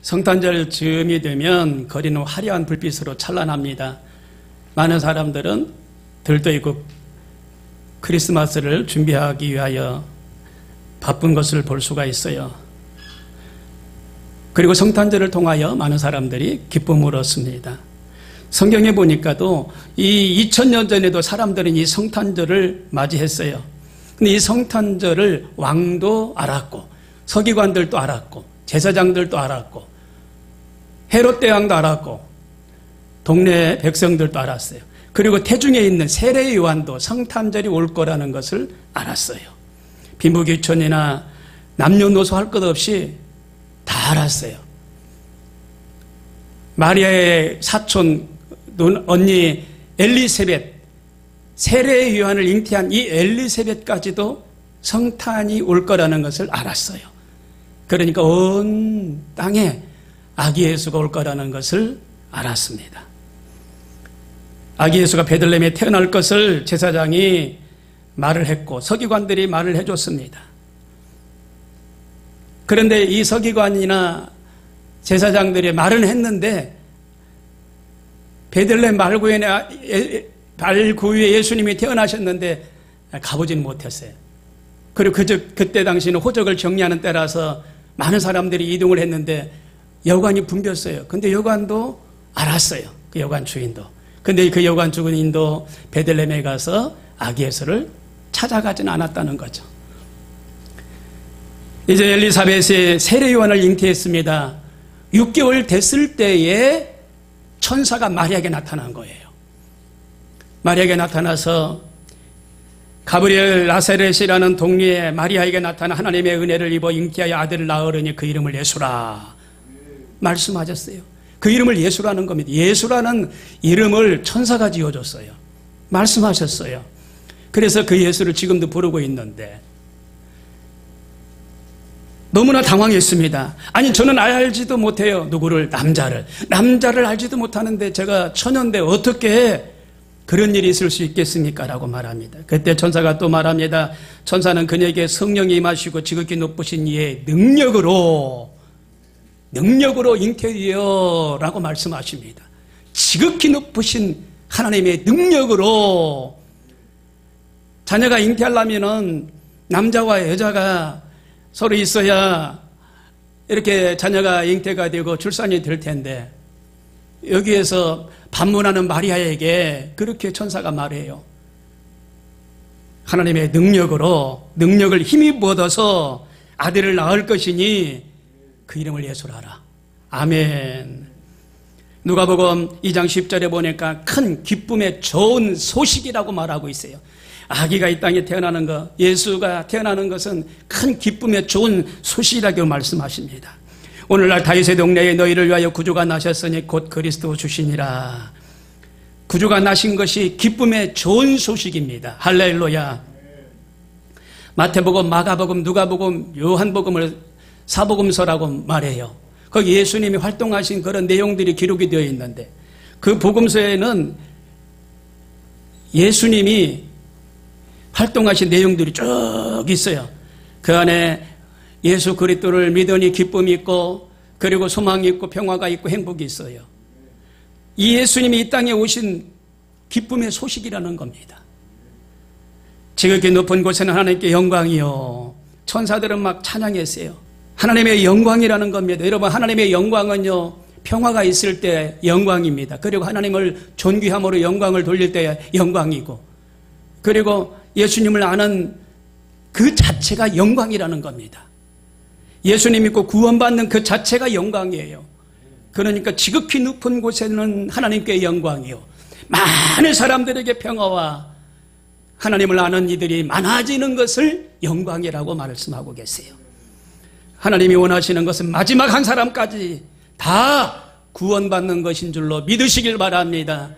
성탄절 즈음이 되면 거리는 화려한 불빛으로 찬란합니다. 많은 사람들은 들떠있고 크리스마스를 준비하기 위하여 바쁜 것을 볼 수가 있어요. 그리고 성탄절을 통하여 많은 사람들이 기쁨을 얻습니다. 성경에 보니까도 이 2000년 전에도 사람들은 이 성탄절을 맞이했어요. 근데 이 성탄절을 왕도 알았고 서기관들도 알았고 제사장들도 알았고 헤롯 대왕도 알았고 동네 백성들도 알았어요. 그리고 태중에 있는 세례 요한도 성탄절이 올 거라는 것을 알았어요. 빈부귀천이나 남녀노소 할 것 없이 다 알았어요. 마리아의 사촌 언니 엘리세벳, 세례 요한을 잉태한 이 엘리세벳까지도 성탄이 올 거라는 것을 알았어요. 그러니까 온 땅에 아기 예수가 올 거라는 것을 알았습니다. 아기 예수가 베들레헴에 태어날 것을 제사장이 말을 했고 서기관들이 말을 해줬습니다. 그런데 이 서기관이나 제사장들이 말은 했는데 베들레헴 발구유에 예수님이 태어나셨는데 가보지는 못했어요. 그리고 그때 당시는 호적을 정리하는 때라서 많은 사람들이 이동을 했는데 여관이 붐볐어요. 근데 여관도 알았어요. 그 여관 주인도. 근데 그 여관 주인도 베들레헴에 가서 아기 예수를 찾아가진 않았다는 거죠. 이제 엘리사벳이 세례 요한을 잉태했습니다. 6개월 됐을 때에 천사가 마리아에게 나타난 거예요. 마리아에게 나타나서 가브리엘 나사렛이라는 동리에 마리아에게 나타나 하나님의 은혜를 입어 잉태하여 아들을 낳으려니 그 이름을 예수라 말씀하셨어요. 그 이름을 예수라는 겁니다. 예수라는 이름을 천사가 지어줬어요. 말씀하셨어요. 그래서 그 예수를 지금도 부르고 있는데 너무나 당황했습니다. 아니 저는 알지도 못해요. 누구를? 남자를 알지도 못하는데 제가 처녀인데 어떻게 그런 일이 있을 수 있겠습니까? 라고 말합니다. 그때 천사가 또 말합니다. 천사는 그녀에게 성령이 임하시고 지극히 높으신 이의 능력으로 잉태되어 라고 말씀하십니다. 지극히 높으신 하나님의 능력으로 자녀가 잉태하려면은 남자와 여자가 서로 있어야 이렇게 자녀가 잉태가 되고 출산이 될 텐데 여기에서 반문하는 마리아에게 그렇게 천사가 말해요. 하나님의 능력을 힘입어 얻어서 아들을 낳을 것이니 그 이름을 예수라 하라. 아멘. 누가복음 2장 10절에 보니까 큰 기쁨의 좋은 소식이라고 말하고 있어요. 아기가 이 땅에 태어나는 것, 예수가 태어나는 것은 큰 기쁨의 좋은 소식이라고 말씀하십니다. 오늘날 다윗의 동네에 너희를 위하여 구주가 나셨으니 곧 그리스도 주시니라. 구주가 나신 것이 기쁨의 좋은 소식입니다. 할렐루야. 마태복음, 마가복음, 누가복음, 요한복음을 사복음서라고 말해요. 거기 예수님이 활동하신 그런 내용들이 기록이 되어 있는데 그 복음서에는 예수님이 활동하신 내용들이 쭉 있어요. 그 안에 예수 그리스도를 믿으니 기쁨이 있고 그리고 소망이 있고 평화가 있고 행복이 있어요. 이 예수님이 이 땅에 오신 기쁨의 소식이라는 겁니다. 지극히 높은 곳에는 하나님께 영광이요. 천사들은 막 찬양했어요. 하나님의 영광이라는 겁니다. 여러분 하나님의 영광은요 평화가 있을 때 영광입니다. 그리고 하나님을 존귀함으로 영광을 돌릴 때 영광이고 그리고 예수님을 아는 그 자체가 영광이라는 겁니다. 예수님 믿고 구원받는 그 자체가 영광이에요. 그러니까 지극히 높은 곳에는 하나님께 영광이요. 많은 사람들에게 평화와 하나님을 아는 이들이 많아지는 것을 영광이라고 말씀하고 계세요. 하나님이 원하시는 것은 마지막 한 사람까지 다 구원받는 것인 줄로 믿으시길 바랍니다.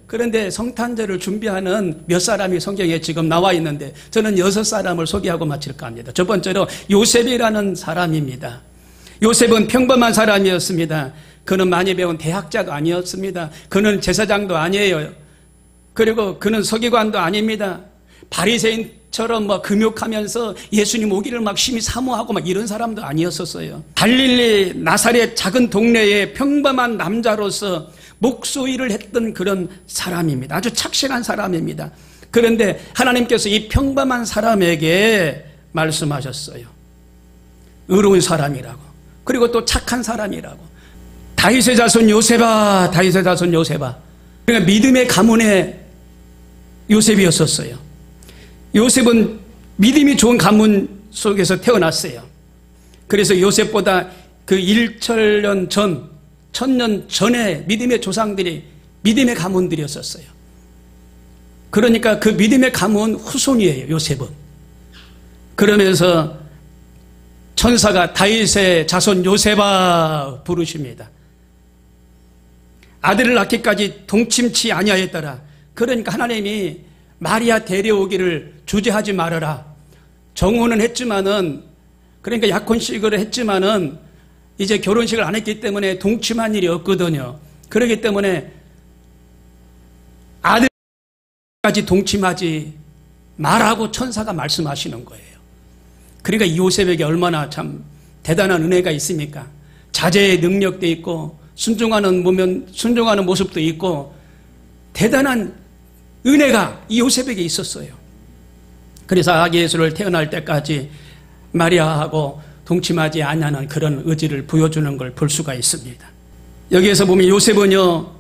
그런데 성탄절을 준비하는 몇 사람이 성경에 지금 나와 있는데 저는 6사람을 소개하고 마칠까 합니다. 첫 번째로 요셉이라는 사람입니다. 요셉은 평범한 사람이었습니다. 그는 많이 배운 대학자가 아니었습니다. 그는 제사장도 아니에요. 그리고 그는 서기관도 아닙니다. 바리새인 요셉처럼 뭐 금욕하면서 예수님 오기를 막 심히 사모하고 막 이런 사람도 아니었었어요. 갈릴리 나사렛 작은 동네의 평범한 남자로서 목소리를 했던 그런 사람입니다. 아주 착실한 사람입니다. 그런데 하나님께서 이 평범한 사람에게 말씀하셨어요. 의로운 사람이라고. 그리고 또 착한 사람이라고. 다윗의 자손 요셉아, 다윗의 자손 요셉아. 그러니까 믿음의 가문의 요셉이었었어요. 요셉은 믿음이 좋은 가문 속에서 태어났어요. 그래서 요셉보다 그 1천년 전, 1000년 전에 믿음의 조상들이 믿음의 가문들이었었어요. 그러니까 그 믿음의 가문 후손이에요, 요셉은. 그러면서 천사가 다윗의 자손 요셉아 부르십니다. 아들을 낳기까지 동침치 아니하였더라. 그러니까 하나님이 마리아 데려오기를 주저하지 말아라. 정혼은 했지만은, 그러니까 약혼식을 했지만은 이제 결혼식을 안 했기 때문에 동침한 일이 없거든요. 그렇기 때문에 아들까지 동침하지 말라고 천사가 말씀하시는 거예요. 그러니까 이 요셉에게 얼마나 참 대단한 은혜가 있습니까? 자제의 능력도 있고 순종하는 모습도 있고 대단한 은혜가 이 요셉에게 있었어요. 그래서 아기 예수를 태어날 때까지 마리아하고 동침하지 않는 그런 의지를 보여주는 걸 볼 수가 있습니다. 여기에서 보면 요셉은요,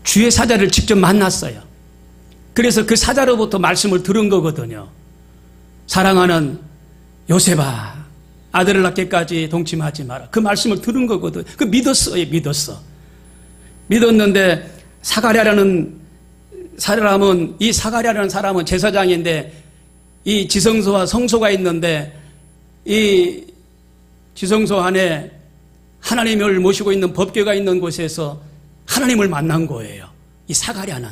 주의 사자를 직접 만났어요. 그래서 그 사자로부터 말씀을 들은 거거든요. 사랑하는 요셉아, 아들을 낳기까지 동침하지 마라. 그 말씀을 들은 거거든. 그 믿었어요, 믿었어. 믿었는데 사가랴라는 사람은, 이 사가랴라는 사람은 제사장인데 이 지성소와 성소가 있는데 이 지성소 안에 하나님을 모시고 있는 법궤가 있는 곳에서 하나님을 만난 거예요. 이 사가랴는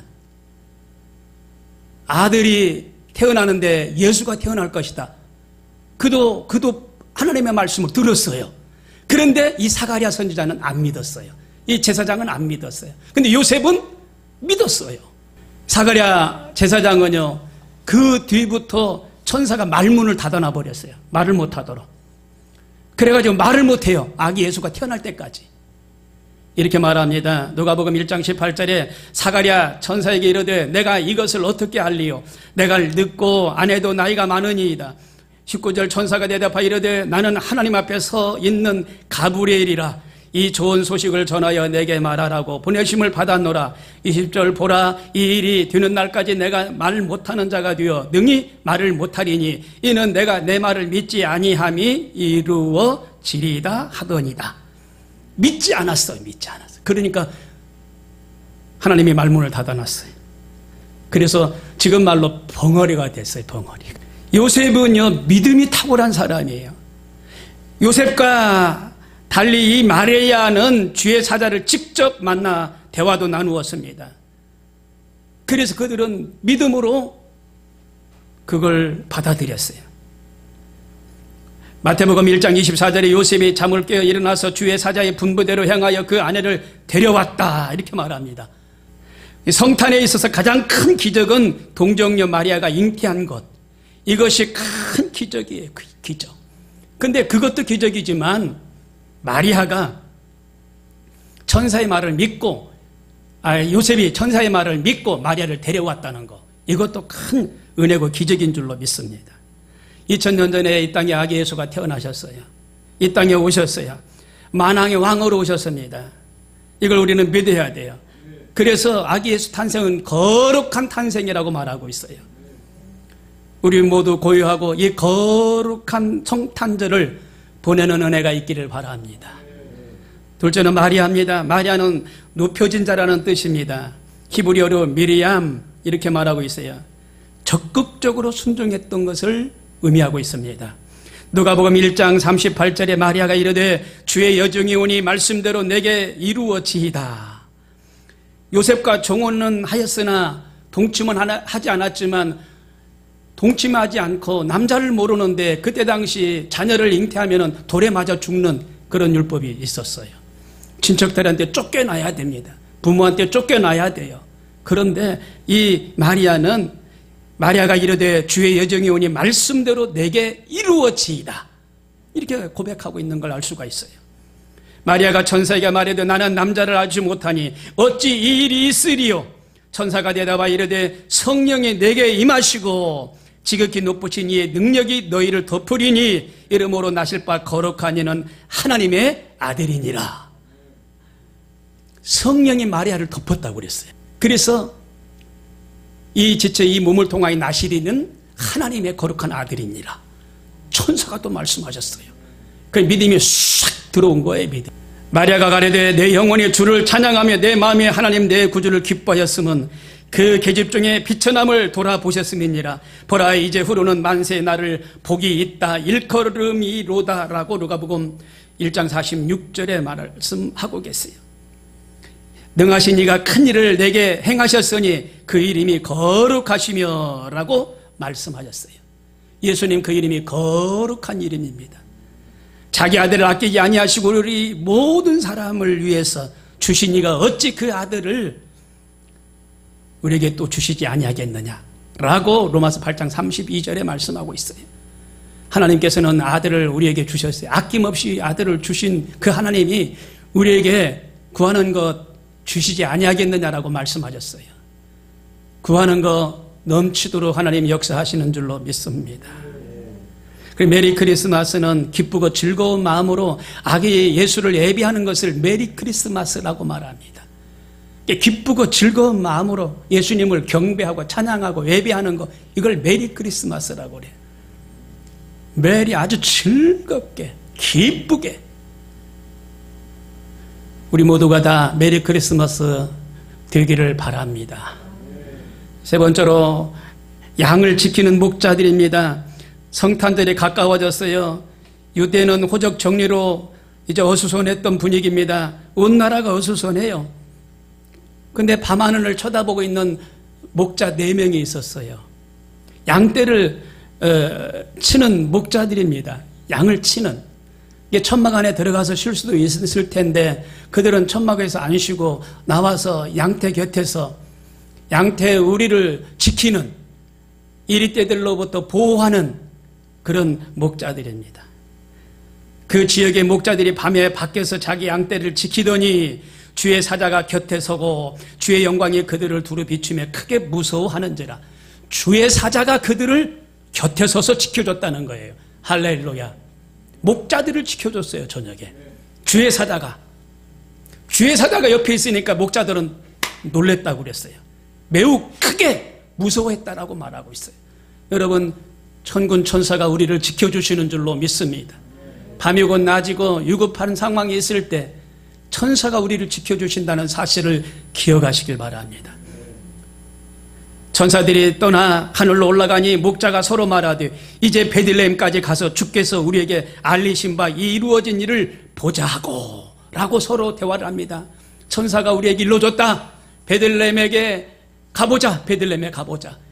아들이 태어나는데 예수가 태어날 것이다. 그도 하나님의 말씀을 들었어요. 그런데 이 사가랴 선지자는 안 믿었어요. 이 제사장은 안 믿었어요. 근데 요셉은 믿었어요. 사가랴 제사장은요, 그 뒤부터 천사가 말문을 닫아놔 버렸어요. 말을 못하도록. 그래가지고 말을 못해요. 아기 예수가 태어날 때까지. 이렇게 말합니다. 누가복음 1장 18절에 사가랴 천사에게 이르되 내가 이것을 어떻게 알리요? 내가 늙고 아내도 나이가 많으니이다. 19절 천사가 대답하여 이르되 나는 하나님 앞에 서 있는 가브리엘이라. 이 좋은 소식을 전하여 내게 말하라고 보내심을 받았노라. 20절 보라, 이 일이 되는 날까지 내가 말 못하는 자가 되어 능히 말을 못하리니 이는 내가 내 말을 믿지 아니함이 이루어지리다 하더니다. 믿지 않았어요. 믿지 않았어요. 그러니까 하나님이 말문을 닫아놨어요. 그래서 지금 말로 벙어리가 됐어요. 벙어리. 요셉은요, 믿음이 탁월한 사람이에요. 요셉과 달리 이 마리아는 주의 사자를 직접 만나 대화도 나누었습니다. 그래서 그들은 믿음으로 그걸 받아들였어요. 마태복음 1장 24절에 요셉이 잠을 깨어 일어나서 주의 사자의 분부대로 행하여 그 아내를 데려왔다 이렇게 말합니다. 성탄에 있어서 가장 큰 기적은 동정녀 마리아가 잉태한 것, 이것이 큰 기적이에요. 기적. 근데 그것도 기적이지만 마리아가 천사의 말을 믿고, 요셉이 천사의 말을 믿고 마리아를 데려왔다는 것, 이것도 큰 은혜고 기적인 줄로 믿습니다. 2000년 전에 이 땅에 아기 예수가 태어나셨어요. 이 땅에 오셨어요. 만왕의 왕으로 오셨습니다. 이걸 우리는 믿어야 돼요. 그래서 아기 예수 탄생은 거룩한 탄생이라고 말하고 있어요. 우리 모두 고요하고 이 거룩한 성탄절을 보내는 은혜가 있기를 바랍니다. 둘째는 마리아입니다. 마리아는 높여진 자라는 뜻입니다. 히브리어로 미리암 이렇게 말하고 있어요. 적극적으로 순종했던 것을 의미하고 있습니다. 누가복음 1장 38절에 마리아가 이르되 주의 여종이 오니 말씀대로 내게 이루어지이다. 요셉과 종혼은 하였으나 동침은 하지 않았지만 동침하지 않고 남자를 모르는데 그때 당시 자녀를 잉태하면 돌에 맞아 죽는 그런 율법이 있었어요. 친척들한테 쫓겨나야 됩니다. 부모한테 쫓겨나야 돼요. 그런데 이 마리아는 마리아가 이르되 주의 여정이 오니 말씀대로 내게 이루어지이다. 이렇게 고백하고 있는 걸 알 수가 있어요. 마리아가 천사에게 말하되 나는 남자를 알지 못하니 어찌 이 일이 있으리요. 천사가 대답하여 이르되 성령이 내게 임하시고 지극히 높으신 이의 능력이 너희를 덮으리니 이름으로 나실 바 거룩한 이는 하나님의 아들이니라. 성령이 마리아를 덮었다고 그랬어요. 그래서 이 지체 이 몸을 통하여 나시리는 하나님의 거룩한 아들이니라. 천사가 또 말씀하셨어요. 그 믿음이 싹 들어온 거예요. 믿음. 마리아가 가로되 내 영혼이 주를 찬양하며 내 마음이 하나님 내 구주를 기뻐하였으면 그 계집 중에 비천함을 돌아보셨음이니라. 보라 이제 후로는 만세의 날을 복이 있다 일컬음이로다 라고 누가복음 1장 46절에 말씀하고 계세요. 능하신 이가 큰 일을 내게 행하셨으니 그 이름이 거룩하시며 라고 말씀하셨어요. 예수님 그 이름이 거룩한 이름입니다. 자기 아들을 아끼지 아니하시고 우리 모든 사람을 위해서 주신 이가 어찌 그 아들을 우리에게 또 주시지 아니하겠느냐라고 로마서 8장 32절에 말씀하고 있어요. 하나님께서는 아들을 우리에게 주셨어요. 아낌없이 아들을 주신 그 하나님이 우리에게 구하는 것 주시지 아니하겠느냐라고 말씀하셨어요. 구하는 것 넘치도록 하나님 역사하시는 줄로 믿습니다. 메리 크리스마스는 기쁘고 즐거운 마음으로 아기 예수를 예비하는 것을 메리 크리스마스라고 말합니다. 기쁘고 즐거운 마음으로 예수님을 경배하고 찬양하고 예배하는 것, 이걸 메리 크리스마스라고 그래요. 메리 아주 즐겁게 기쁘게 우리 모두가 다 메리 크리스마스 되기를 바랍니다. 세 번째로 양을 지키는 목자들입니다. 성탄절이 가까워졌어요. 유대는 호적 정리로 이제 어수선했던 분위기입니다. 온 나라가 어수선해요. 근데 밤하늘을 쳐다보고 있는 목자 4명이 있었어요. 양떼를 치는 목자들입니다. 양을 치는. 이게 천막 안에 들어가서 쉴 수도 있을 텐데 그들은 천막에서 안 쉬고 나와서 양떼 곁에서 양떼 우리를 지키는 이리떼들로부터 보호하는 그런 목자들입니다. 그 지역의 목자들이 밤에 밖에서 자기 양떼를 지키더니 주의 사자가 곁에 서고 주의 영광이 그들을 두루 비추며 크게 무서워하는지라. 주의 사자가 그들을 곁에 서서 지켜줬다는 거예요. 할렐루야. 목자들을 지켜줬어요. 저녁에 주의 사자가 옆에 있으니까 목자들은 놀랬다고 그랬어요. 매우 크게 무서워했다라고 말하고 있어요. 여러분, 천군 천사가 우리를 지켜주시는 줄로 믿습니다. 밤이고 낮이고 유급한 상황이 있을 때 천사가 우리를 지켜주신다는 사실을 기억하시길 바랍니다. 천사들이 떠나 하늘로 올라가니 목자가 서로 말하되 이제 베들레헴까지 가서 주께서 우리에게 알리신 바 이루어진 일을 보자 하고 라고 서로 대화를 합니다. 천사가 우리에게 일러줬다. 베들레헴에 가보자.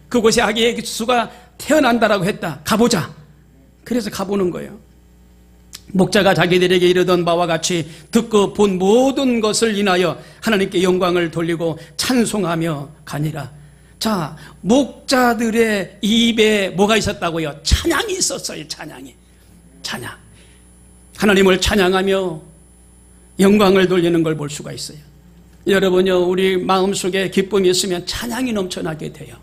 그곳에 아기 예수가 태어난다라고 했다. 가보자. 그래서 가보는 거예요. 목자가 자기들에게 이르던 바와 같이 듣고 본 모든 것을 인하여 하나님께 영광을 돌리고 찬송하며 가니라. 자, 목자들의 입에 뭐가 있었다고요? 찬양이 있었어요. 찬양. 하나님을 찬양하며 영광을 돌리는 걸 볼 수가 있어요. 여러분요, 우리 마음속에 기쁨이 있으면 찬양이 넘쳐나게 돼요.